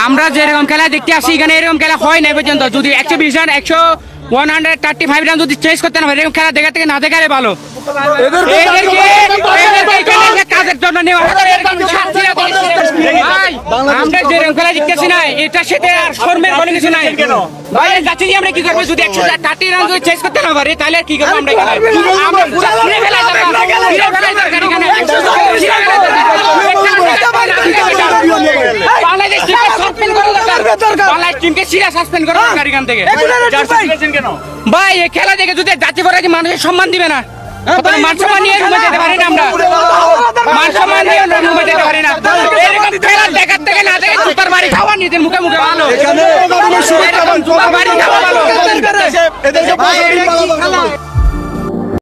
আমরা যেরকম খেলা দেখতে আসি এখানে এরকম খেলা হয় না পর্যন্ত। যদি 120 রান 135 রান যদি চেঞ্জ করতে না হয় এরকম খেলা দেখা থেকে না দেখালে ভালো। কাজের জন্য আমরা যেরকম খেলা দেখতেছি না এটা সেটা আর শর্মের কোনো কিছু নাই ভাই। যাচ্ছি আমরা কি করবো যদি 130 রান যদি চেঞ্জ করতে না পারি তাহলে কি করবো ভাই? এই খেলা দেখে যদি জাতি পড়া মানুষের সম্মান দিবে না, মান সম্মান নিয়ে রুমে যেতে পারি না আমরা, মান সম্মান নিয়ে রুমে যেতে পারি না। এরকম খেলা দেখার থেকে না দেখে সুপার বাড়ি খাওয়া নিজের মুখে মুখে ভালো, সুপার বাড়ি খাওয়া ভালো।